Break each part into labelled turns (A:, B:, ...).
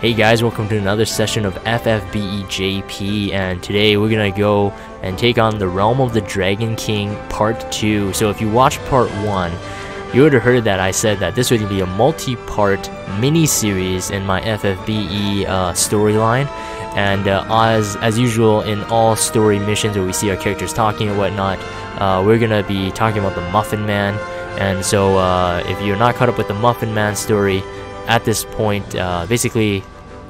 A: Hey guys, welcome to another session of FFBE JP, and today we're gonna go and take on the Realm of the Dragon King Part 2. So if you watched Part 1, you would have heard that I said that this would be a multi-part mini-series in my FFBE storyline. And as usual in all story missions where we see our characters talking and whatnot, we're gonna be talking about the Muffin Man. And so if you're not caught up with the Muffin Man story at this point, basically,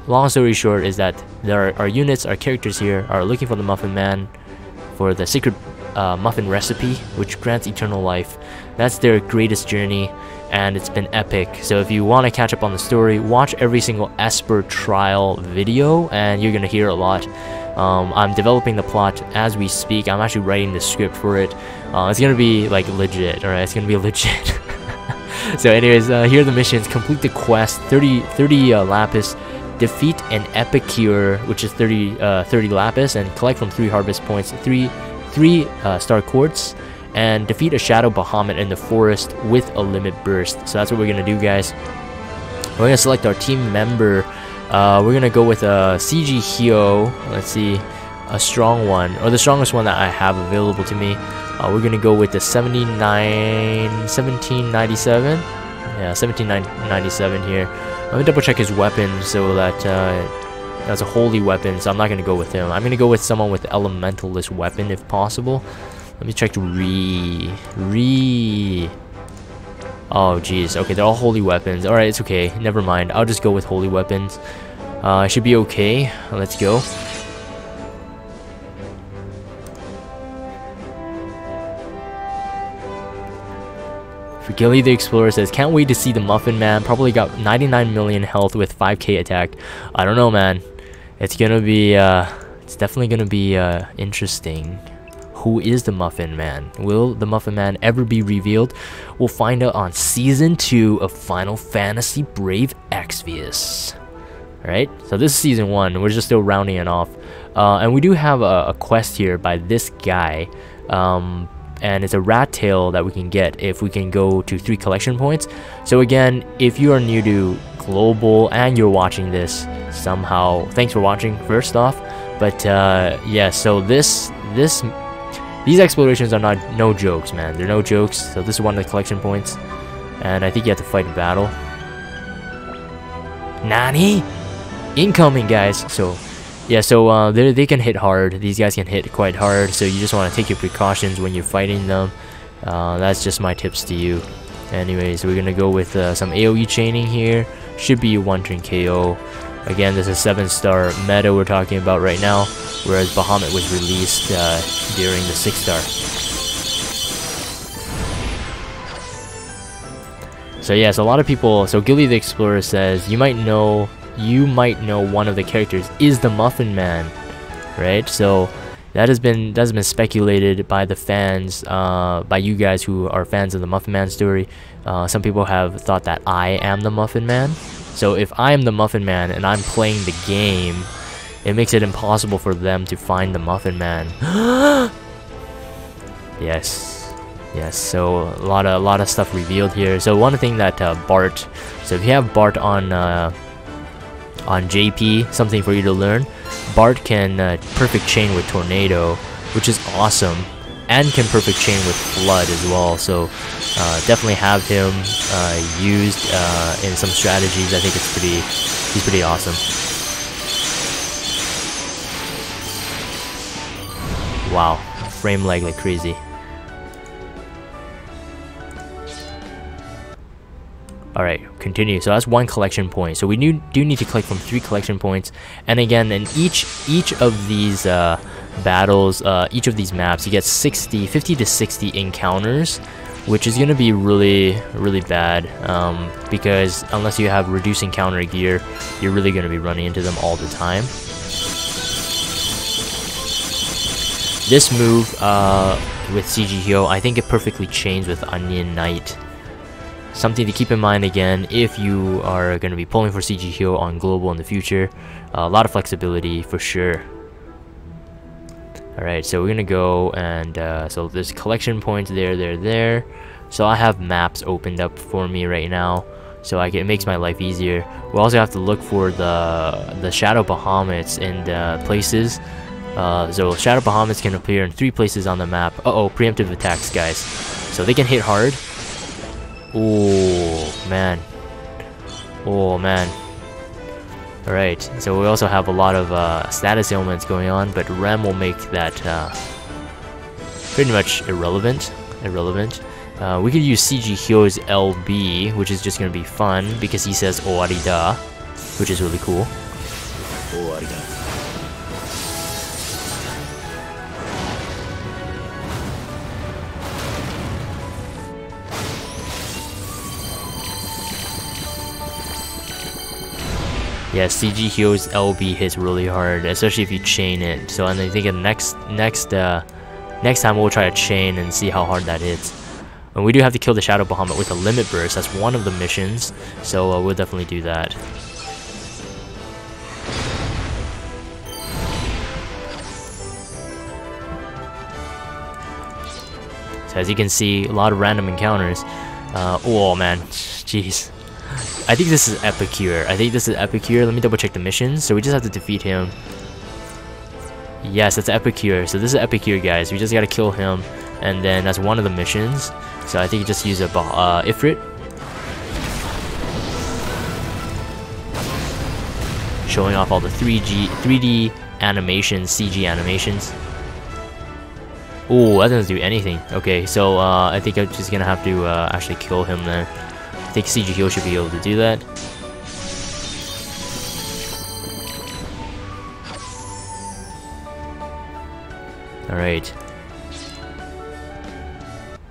A: long story short is that our units, our characters here, are looking for the Muffin Man for the secret muffin recipe, which grants eternal life. That's their greatest journey, and it's been epic. So if you want to catch up on the story, watch every single Esper trial video, and you're gonna hear a lot. I'm developing the plot as we speak. I'm actually writing the script for it. It's gonna be like legit, alright? It's gonna be legit. So anyways, here are the missions. Complete the quest, 30 lapis. Defeat an epicure, which is 30 lapis, and collect from 3 harvest points, 3 star quartz, and defeat a shadow Bahamut in the forest with a limit burst. So that's what we're gonna do, guys. We're gonna select our team member. We're gonna go with a CG Hyo. Let's see, a strong one, or the strongest one that I have available to me. We're gonna go with the 1797. Yeah, 1797 here. Let me double check his weapon, so that that's a holy weapon, so I'm not gonna go with him. I'm gonna go with someone with elementalist weapon if possible. Let me check Re. Oh jeez, okay, they're all holy weapons. Alright, it's okay, never mind. I'll just go with holy weapons. I should be okay. Let's go. Gilly the Explorer says, can't wait to see the Muffin Man. Probably got 99 million health with 5k attack. I don't know, man. It's gonna be, it's definitely gonna be interesting. Who is the Muffin Man? Will the Muffin Man ever be revealed? We'll find out on Season 2 of Final Fantasy Brave Exvius. Alright, so this is Season 1. We're just still rounding it off. And we do have a quest here by this guy. And it's a rat tail that we can get if we can go to 3 collection points. So again, if you are new to global and you're watching this somehow, thanks for watching first off. But yeah, so these explorations are no jokes, man. They're no jokes. So this is one of the collection points, and I think you have to fight a battle. Nani? Incoming, guys. So yeah, so they can hit hard. These guys can hit quite hard, so you just want to take your precautions when you're fighting them. That's just my tips to you. Anyways, we're gonna go with some AoE chaining here. Should be a 1-turn KO. Again, this is 7-star meta we're talking about right now, whereas Bahamut was released during the 6-star. So yes, a lot of people. So Gilly the Explorer says you might know one of the characters is the Muffin Man, right? So that has been speculated by the fans, by you guys who are fans of the Muffin Man story. Some people have thought that I am the Muffin Man. So if I am the Muffin Man and I'm playing the game, it makes it impossible for them to find the Muffin Man. Yes. So a lot of stuff revealed here. So one thing that Bart. So if you have Bart on JP, something for you to learn. Bart can perfect chain with Tornado, which is awesome, and can perfect chain with Flood as well. So definitely have him used in some strategies. I think he's pretty awesome. Wow, frame lag like crazy. Alright, continue. So that's 1 collection point. So we do need to collect from 3 collection points. And again, in each of these battles, each of these maps, you get 50 to 60 encounters, which is going to be really bad. Because unless you have reduced encounter gear, you're really going to be running into them all the time. This move with CG Hyo, I think it perfectly chains with Onion Knight. Something to keep in mind again if you are going to be pulling for CG Hyo on global in the future. A lot of flexibility for sure. Alright, so we're going to go and so there's collection points there. So I have maps opened up for me right now. so it makes my life easier. We also have to look for the Shadow Bahamuts in the places. So Shadow Bahamuts can appear in 3 places on the map. Uh-oh, preemptive attacks, guys. So they can hit hard. Oh, man. Oh, man. Alright, so we also have a lot of status ailments going on, but Rem will make that pretty much irrelevant. We could use CG Hyo's LB, which is just going to be fun, because he says Owarida, which is really cool. Owarida. Yeah, CG Hyo's LB hits really hard, especially if you chain it. So and I think next time we'll try to chain and see how hard that hits. And we do have to kill the Shadow Bahamut with a limit burst. That's one of the missions, so we'll definitely do that. So as you can see, a lot of random encounters. Oh man, jeez. I think this is Epicure. Let me double check the missions. So we just have to defeat him. Yes, that's Epicure. So this is Epicure, guys. We just gotta kill him, and then that's one of the missions. So I think you just use a Ifrit. Showing off all the 3D animations, CG animations. Oh, that doesn't do anything. Okay, so I think I'm just gonna have to actually kill him then. I think CG Hyo should be able to do that. Alright.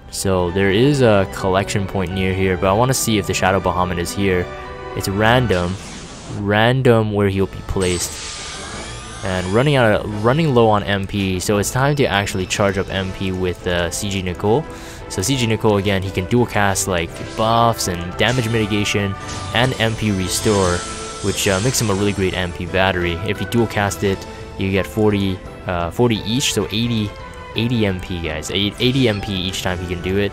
A: So there is a collection point near here, but I want to see if the Shadow Bahamut is here. It's random where he'll be placed. And running low on MP, so it's time to actually charge up MP with CG Nicole. So CG Nicole, again, he can dual cast like buffs and damage mitigation and MP restore, which makes him a really great MP battery. If you dual cast it, you get 40 each, so 80 MP, guys. 80 MP each time he can do it.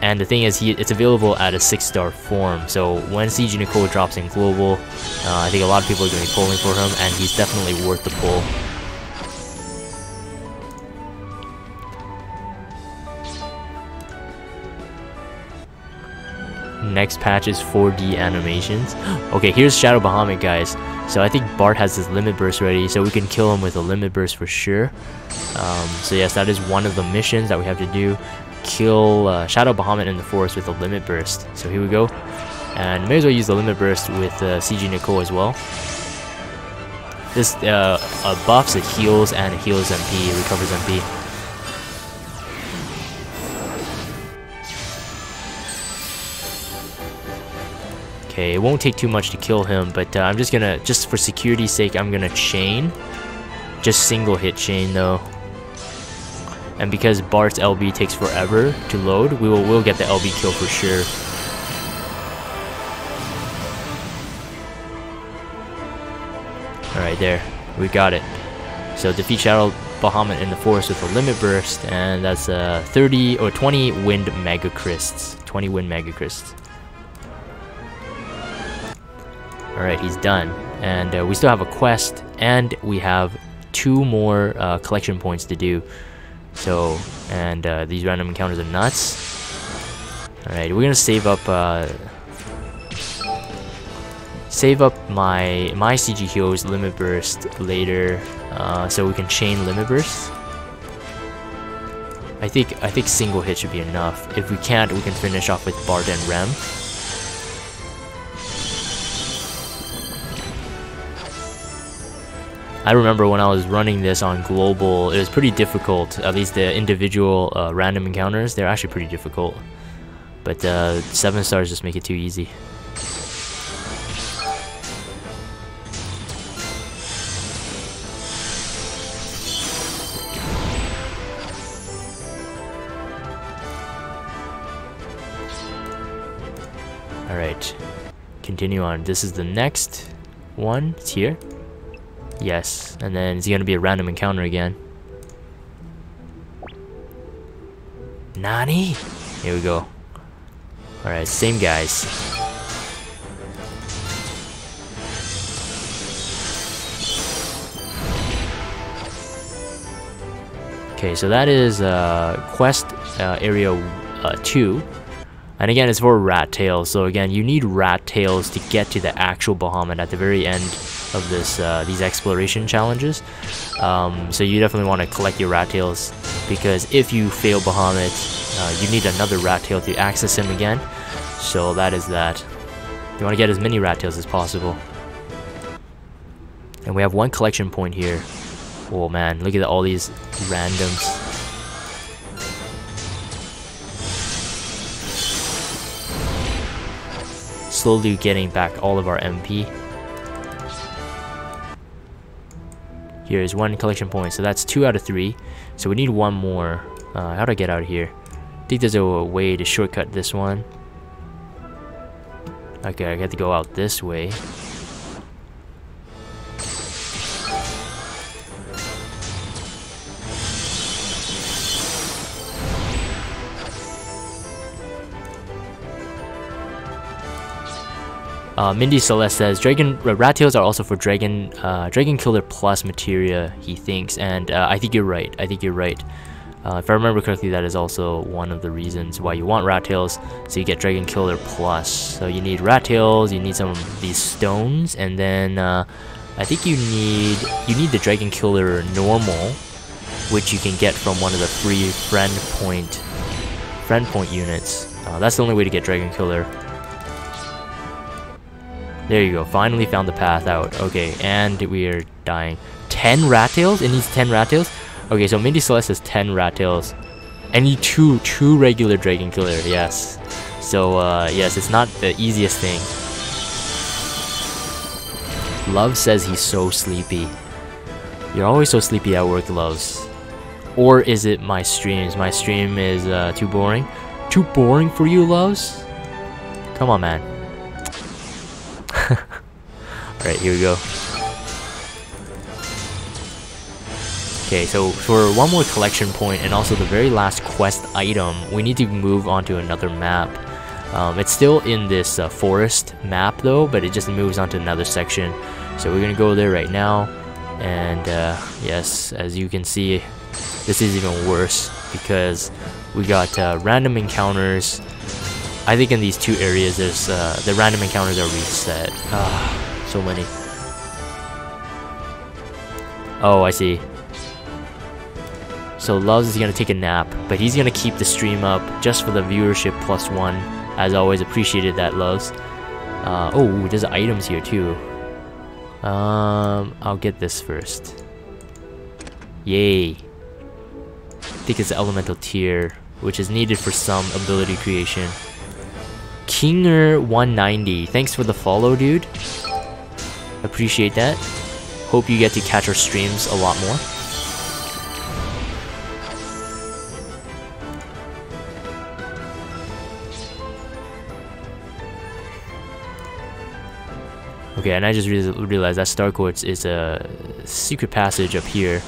A: And the thing is, it's available at a 6-star form. So when CG Nicole drops in global, I think a lot of people are going to be pulling for him, and he's definitely worth the pull. Next patch is 4D animations. Okay, here's Shadow Bahamut, guys. So I think Bart has his limit burst ready, so we can kill him with a limit burst for sure. So yes, that is one of the missions that we have to do. Kill Shadow Bahamut in the forest with a limit burst. So here we go, and may as well use the limit burst with CG Nicole as well. This buffs, it heals, and it heals MP, it recovers MP. Okay, it won't take too much to kill him, but I'm just gonna, just for security's sake, I'm gonna chain. Just single hit chain though. And because Bart's LB takes forever to load, we'll get the LB kill for sure. Alright, there. We got it. So defeat Shadow Bahamut in the forest with a limit burst, and that's 30 or 20 wind mega crysts. 20 wind mega crysts. Alright, he's done. And we still have a quest, and we have 2 more collection points to do. So, and these random encounters are nuts. Alright, we're gonna save up my CG Hyo's limit burst later, so we can chain limit bursts. I think single hit should be enough. If we can't, we can finish off with Bart and Rem. I remember when I was running this on global, it was pretty difficult. At least the individual random encounters, they're actually pretty difficult. But 7 stars just make it too easy. Alright, continue on. This is the next one. It's here. Yes, and then it's gonna be a random encounter again. Nani? Here we go. Alright, same guys. Okay, so that is quest area 2. And again, it's for rat tails. So again, you need rat tails to get to the actual Bahamut at the very end of this these exploration challenges. So you definitely want to collect your rat tails, because if you fail Bahamut, you need another rat tail to access him again. So that is that. You want to get as many rat tails as possible. And we have one collection point here. Oh man, look at all these randoms. Slowly getting back all of our MP. Here's one collection point, so that's 2 out of 3. So we need one more. How do I get out of here? I think there's a way to shortcut this one. Okay, I have to go out this way. Mindy Celeste says rat tails are also for dragon killer plus materia, he thinks, and I think you're right. If I remember correctly, that is also one of the reasons why you want rat tails, so you get dragon killer plus. So you need rat tails, you need some of these stones, and then I think you need the dragon killer normal, which you can get from one of the free friend point units. That's the only way to get dragon killer. There you go, finally found the path out. Okay, and we are dying. 10 rat tails? It needs 10 rat tails? Okay, so Mindy Celeste has 10 rat tails. I need two regular dragon killer, yes. So, yes, it's not the easiest thing. Love says he's so sleepy. You're always so sleepy at work, Loves. Or is it my streams? My stream is too boring? Too boring for you, Loves? Come on, man. Alright, here we go. Okay, so for one more collection point and also the very last quest item, we need to move on to another map. It's still in this forest map though, but it just moves on to another section. So we're gonna go there right now. And yes, as you can see, this is even worse because we got random encounters. I think in these two areas, there's the random encounters are reset. So many. Oh, I see. So Loves is gonna take a nap, but he's gonna keep the stream up just for the viewership +1. As always, appreciated that, Loves. Oh, there's items here too. I'll get this first. Yay! I think it's the elemental tier, which is needed for some ability creation. Kinger190, thanks for the follow, dude. Appreciate that. Hope you get to catch our streams a lot more. Okay, and I just realized that Star Quartz is a secret passage up here.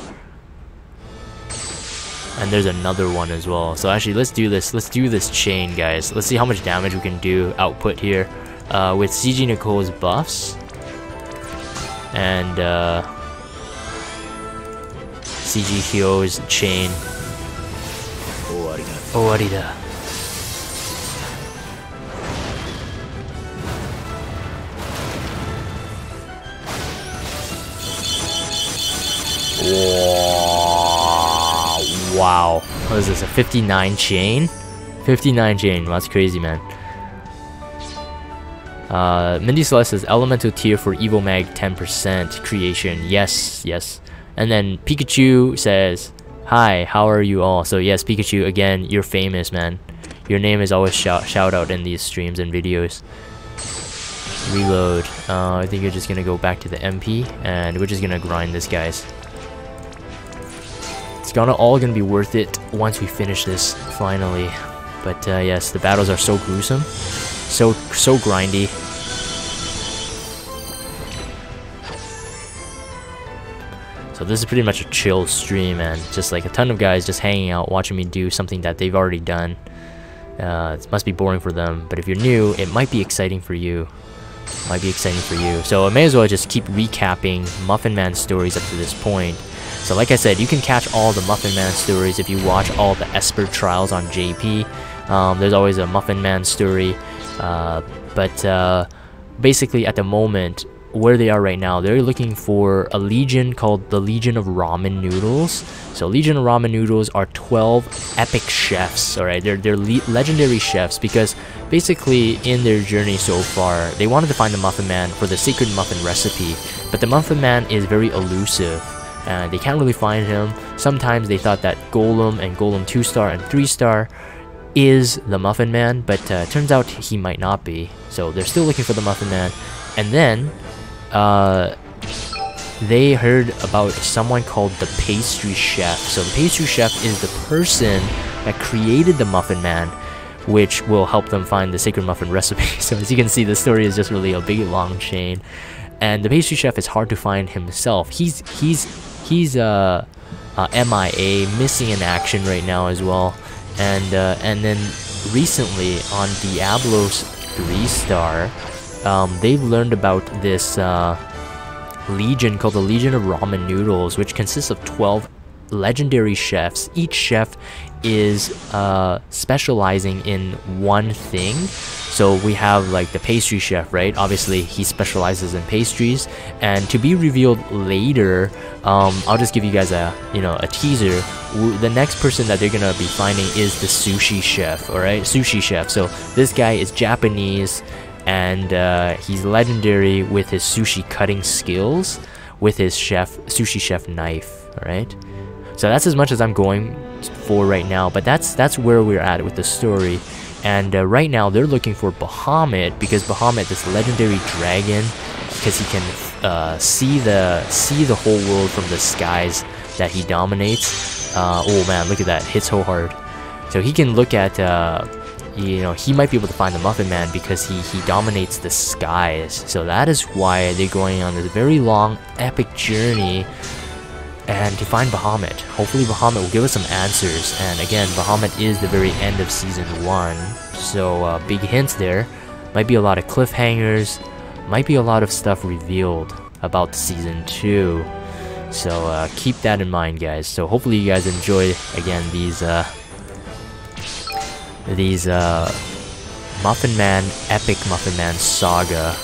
A: And there's another one as well. So actually, let's do this. Let's do this chain, guys. Let's see how much damage we can do output here with CG Nicole's buffs and CG Hyo's chain. Owarida. Wow. What is this, a 59 chain? 59 chain, well, that's crazy, man. Mindy Celeste says elemental tier for Evo Mag 10% creation. Yes, yes. And then Pikachu says, hi, how are you all? So yes, Pikachu, again, you're famous, man. Your name is always shout out in these streams and videos. Reload. I think you're just gonna go back to the MP, and we're just gonna grind this, guys. It's all gonna be worth it once we finish this finally. But yes, the battles are so gruesome, so grindy. So this is pretty much a chill stream, man. Just like a ton of guys just hanging out, watching me do something that they've already done. It must be boring for them, but if you're new, it might be exciting for you. So I may as well just keep recapping Muffin Man stories up to this point. So like I said, you can catch all the Muffin Man stories if you watch all the Esper trials on JP. There's always a Muffin Man story, but basically at the moment, where they are right now, they're looking for a legion called the Legion of Ramen Noodles. So Legion of Ramen Noodles are 12 epic chefs, alright? They're legendary chefs because basically in their journey so far, they wanted to find the Muffin Man for the secret muffin recipe, but the Muffin Man is very elusive. They can't really find him. Sometimes they thought that Golem and Golem 2-star and 3-star is the Muffin Man, but turns out he might not be. So they're still looking for the Muffin Man. And then they heard about someone called the Pastry Chef. So the Pastry Chef is the person that created the Muffin Man, which will help them find the secret muffin recipe. So as you can see, the story is just really a big long chain. And the Pastry Chef is hard to find himself. He's MIA, missing in action right now as well. And then recently on Diablo's 3-star, they've learned about this legion called the Legion of Ramen Noodles, which consists of 12 legendary chefs. Each chef is specializing in one thing. So we have like the pastry chef, right? Obviously he specializes in pastries, and to be revealed later, I'll just give you guys a teaser. The next person that they're gonna be finding is the sushi chef, alright? Sushi chef. So this guy is Japanese, and he's legendary with his sushi cutting skills, with his sushi chef knife, alright? So that's as much as I'm going for right now, but that's where we're at with the story. And right now they're looking for Bahamut, because Bahamut, this legendary dragon, because he can see the whole world from the skies that he dominates. Oh man, look at that, hits so hard. So he can look at he might be able to find the Muffin Man because he dominates the skies. So that is why they're going on this very long epic journey and to find Bahamut. Hopefully Bahamut will give us some answers. And again, Bahamut is the very end of season 1, so big hints there. Might be a lot of cliffhangers, might be a lot of stuff revealed about season 2. So keep that in mind, guys. So hopefully you guys enjoy again these Muffin Man, epic Muffin Man saga.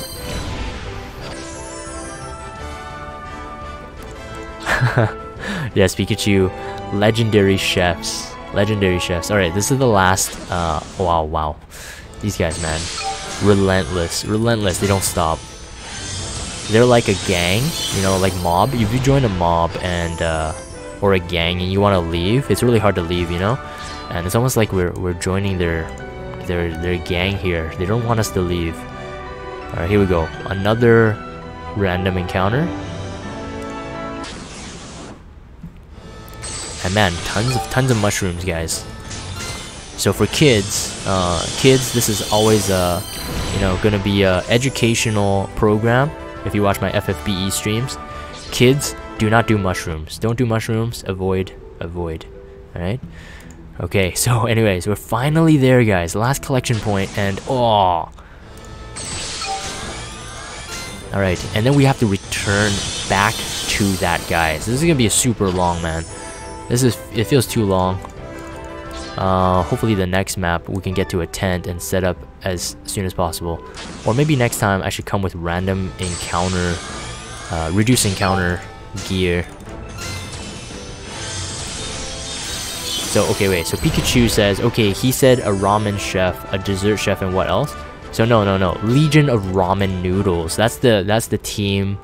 A: Yes, Pikachu, legendary chefs. Alright, this is the last. Wow. These guys, man. Relentless. They don't stop. They're like a gang, like mob. If you join a mob and or a gang and you want to leave, it's really hard to leave, And it's almost like we're joining their gang here. They don't want us to leave. Alright, here we go. Another random encounter. And man, tons of mushrooms, guys. So for kids, this is always gonna be a educational program. If you watch my FFBE streams, kids, do not do mushrooms. Don't do mushrooms. Avoid. Alright. Okay. So, anyways, we're finally there, guys. Last collection point, and Alright, and then we have to return back to that, guys. This is gonna be a super long, man. It feels too long. Hopefully the next map we can get to a tent and set up as soon as possible. Or maybe next time I should come with random encounter, reduce encounter gear. So, okay, wait, so Pikachu says, okay, he said a ramen chef, a dessert chef, and what else? So no, Legion of Ramen Noodles. That's the team,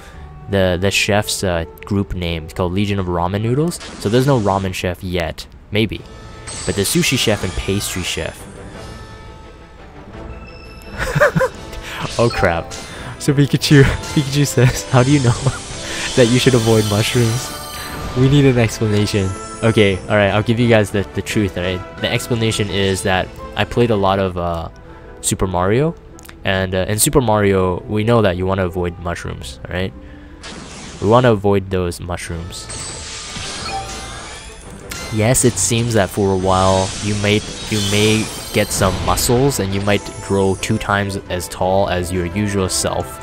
A: the chef's group name. It's called Legion of Ramen Noodles. So there's no ramen chef yet, maybe. But the sushi chef and pastry chef. Oh crap. So Pikachu says, how do you know that you should avoid mushrooms? We need an explanation. Okay, alright, I'll give you guys the truth, alright? The explanation is that I played a lot of Super Mario, and in Super Mario, we know that you want to avoid mushrooms, alright? We want to avoid those mushrooms. Yes, it seems that for a while you may get some muscles and you might grow 2 times as tall as your usual self.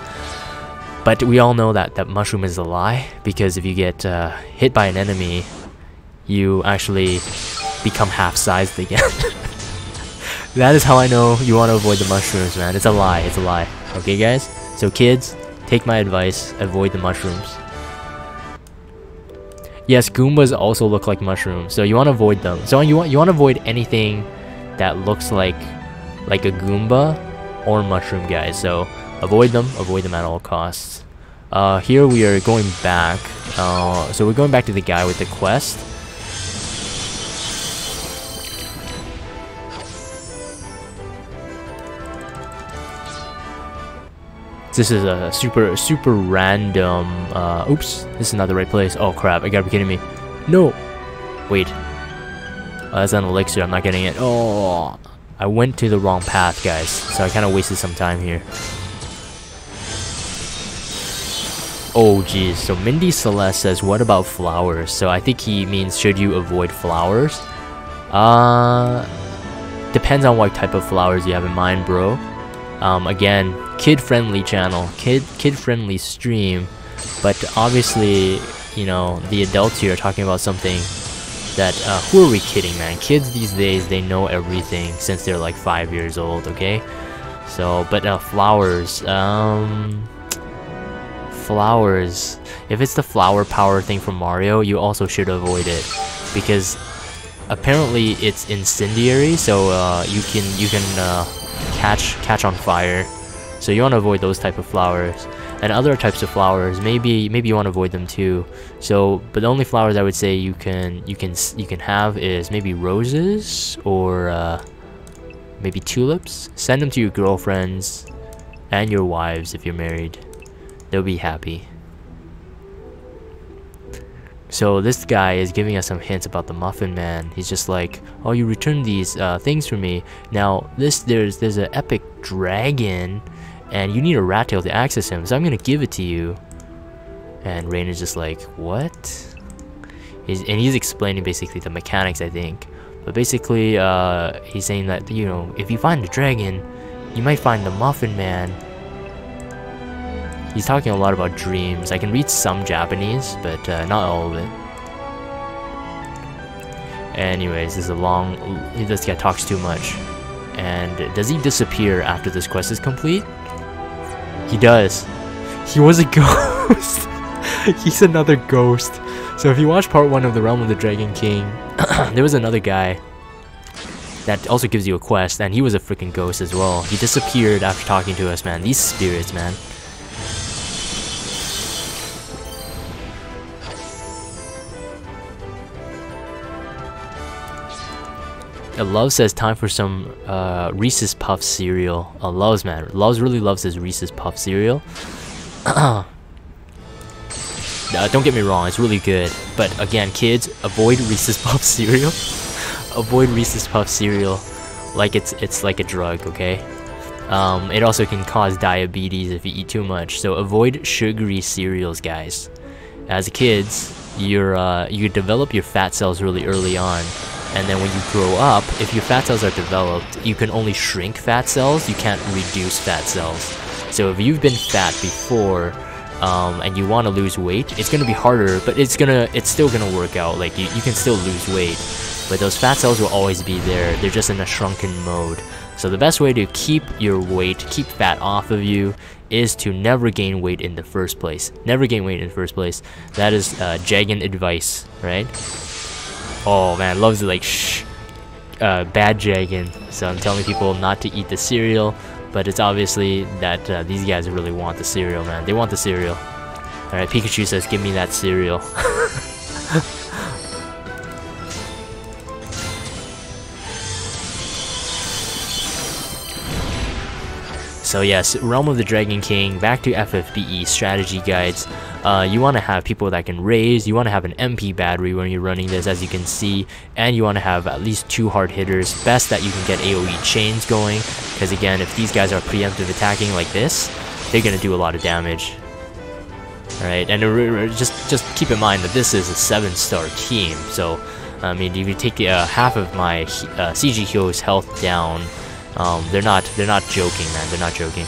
A: But we all know that mushroom is a lie, because if you get hit by an enemy, you actually become half-sized again. That is how I know you want to avoid the mushrooms, man. It's a lie, it's a lie. Okay, guys? So kids, take my advice, avoid the mushrooms. Yes, Goombas also look like mushrooms, so you want to avoid them. So you want to avoid anything that looks like a Goomba or mushroom, guys. So avoid them at all costs. Here we are going back. So we're going back to the guy with the quest. This is a super random. Oops, this is not the right place. Oh crap! I gotta be kidding me. No, wait. That's an elixir. I'm not getting it. Oh, I went to the wrong path, guys. So I kind of wasted some time here. Oh geez. So Mindy Celeste says, "What about flowers?" So I think he means, should you avoid flowers? Depends on what type of flowers you have in mind, bro. Again, kid-friendly channel, kid-friendly stream, but obviously, you know, the adults here are talking about something that, who are we kidding, man? Kids these days, they know everything since they're like 5 years old, okay? So, but flowers, flowers, if it's the flower power thing from Mario, you also should avoid it, because apparently it's incendiary, so you can catch on fire. So you want to avoid those type of flowers, and other types of flowers maybe you want to avoid them too. So, but the only flowers I would say you can have is maybe roses or maybe tulips. Send them to your girlfriends and your wives if you're married. They'll be happy. So this guy is giving us some hints about the Muffin Man. He's just like, oh, you returned these things for me. Now there's an epic dragon, and you need a rat tail to access him, so I'm gonna give it to you. And Rain is just like, what? He's explaining basically the mechanics, I think. But basically, he's saying that, you know, if you find the dragon, you might find the Muffin Man. He's talking a lot about dreams. I can read some Japanese, but not all of it. Anyways, this is a long... This guy talks too much. And does he disappear after this quest is complete? He does. He was a ghost. He's another ghost. So if you watch part 1 of the Realm of the Dragon King, there was another guy that also gives you a quest, and he was a freaking ghost as well. He disappeared after talking to us, man. These spirits, man. Love says time for some Reese's Puff cereal. Loves, man. Loves really loves his Reese's Puff cereal. Don't get me wrong, it's really good. But again, kids, avoid Reese's Puff cereal. Avoid Reese's Puff cereal like it's like a drug, okay? It also can cause diabetes if you eat too much. So avoid sugary cereals, guys. As kids, you develop your fat cells really early on. And then when you grow up, if your fat cells are developed, you can only shrink fat cells, you can't reduce fat cells. So if you've been fat before, and you want to lose weight, it's going to be harder, but it's still going to work out. Like, you can still lose weight, but those fat cells will always be there. They're just in a shrunken mode. So the best way to keep your weight, keep fat off of you, is to never gain weight in the first place. Never gain weight in the first place. That is Jagan advice, right? Oh man, loves it, like, shh, bad Jagan. So I'm telling people not to eat the cereal, but it's obviously that these guys really want the cereal, man. They want the cereal. Alright, Pikachu says, give me that cereal. So yes, Realm of the Dragon King, back to FFBE strategy guides. You want to have people that can raise, you want to have an MP battery when you're running this, as you can see, and you want to have at least 2 hard hitters. Best that you can get AoE chains going, because again, if these guys are preemptive attacking like this, they're going to do a lot of damage. Alright, and just keep in mind that this is a 7-star team, so I mean, if you take half of my CG hero's health down, they're not joking, man. They're not joking.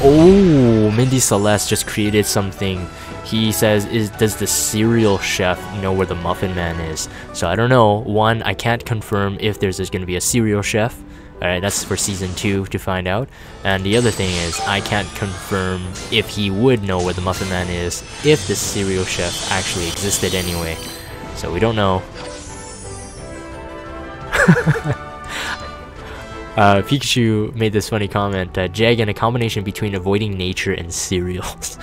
A: Oh, Mindy Celeste just created something. He says, does the cereal chef know where the Muffin Man is? So I don't know. One, I can't confirm if there's going to be a cereal chef. Alright, that's for season 2 to find out. And the other thing is, I can't confirm if he would know where the Muffin Man is if the cereal chef actually existed anyway. So we don't know. Pikachu made this funny comment, Jagan, a combination between avoiding nature and cereals.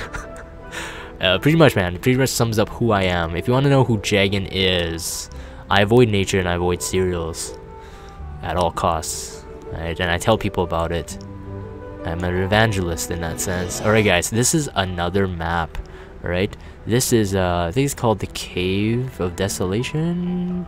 A: Pretty much, man. Pretty much sums up who I am. If you want to know who Jagan is, I avoid nature and I avoid cereals at all costs. Right? And I tell people about it. I'm an evangelist in that sense. Alright guys, this is another map. Alright, this is I think it's called the Cave of Desolation.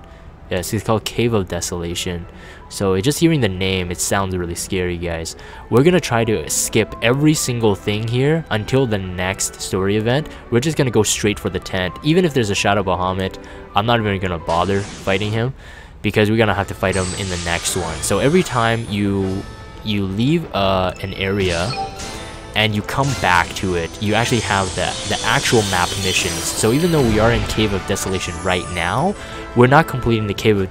A: Yes, it's called Cave of Desolation. So just hearing the name, it sounds really scary, guys. We're gonna try to skip every single thing here until the next story event. We're just gonna go straight for the tent. Even if there's a Shadow Bahamut, I'm not even gonna bother fighting him, because we're gonna have to fight him in the next one. So every time you leave an area and you come back to it, you actually have the actual map missions. So even though we are in Cave of Desolation right now, we're not completing the Cave of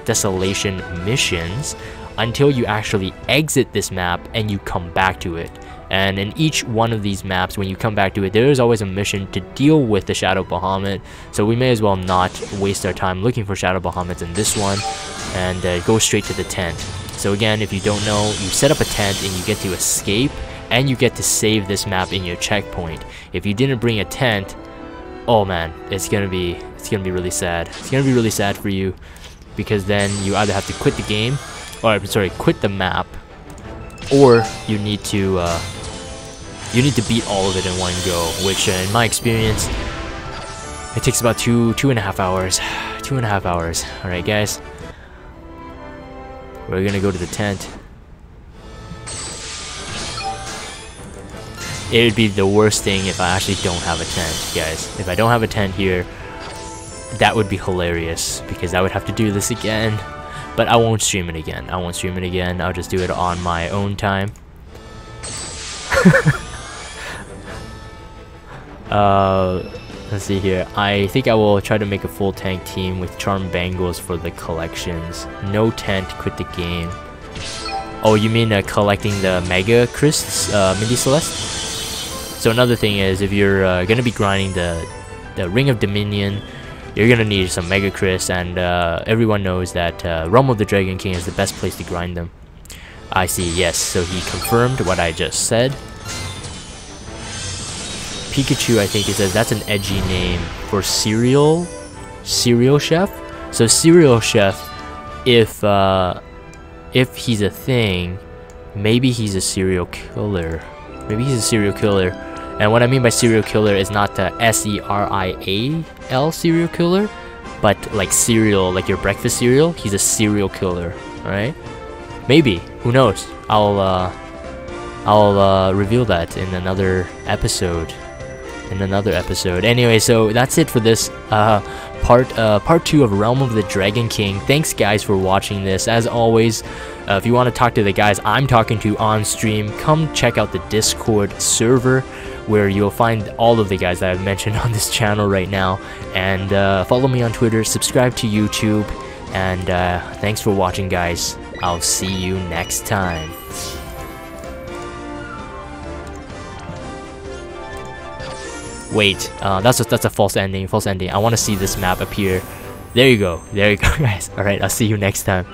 A: Desolation missions until you actually exit this map and you come back to it. And in each one of these maps, when you come back to it, there is always a mission to deal with the Shadow Bahamut. So we may as well not waste our time looking for Shadow Bahamuts in this one, and go straight to the tent. So again, if you don't know, you set up a tent and you get to escape, and you get to save this map in your checkpoint. If you didn't bring a tent, oh man, it's gonna be really sad. It's gonna be really sad for you, because then you either have to quit the game, or sorry, quit the map, or you need to beat all of it in one go, which in my experience, it takes about two and a half hours. 2.5 hours. Alright guys, we're gonna go to the tent. It would be the worst thing if I actually don't have a tent, guys. If I don't have a tent here, that would be hilarious, because I would have to do this again. But I won't stream it again. I'll just do it on my own time. Let's see here. I think I will try to make a full tank team with charm bangles for the collections. No tent, quit the game. Oh, you mean collecting the Mega Crysts, Mindy Celeste? So another thing is, if you're gonna be grinding the Ring of Dominion, you're gonna need some Mega Crysts, and everyone knows that Realm of the Dragon King is the best place to grind them. I see, yes, so he confirmed what I just said. Pikachu, I think he says that's an edgy name for cereal chef. So cereal chef, if he's a thing, maybe he's a serial killer. And what I mean by serial killer is not the S-E-R-I-A-L serial killer, but like cereal, like your breakfast cereal. He's a serial killer, alright? Maybe, who knows? I'll reveal that in another episode. Anyway, so that's it for this part 2 of Realm of the Dragon King. Thanks guys for watching this. As always, if you want to talk to the guys I'm talking to on stream, come check out the Discord server, where you'll find all of the guys that I've mentioned on this channel right now. And follow me on Twitter, subscribe to YouTube, and thanks for watching guys. I'll see you next time. Wait, that's a false ending. I want to see this map appear. There you go guys. Alright, I'll see you next time.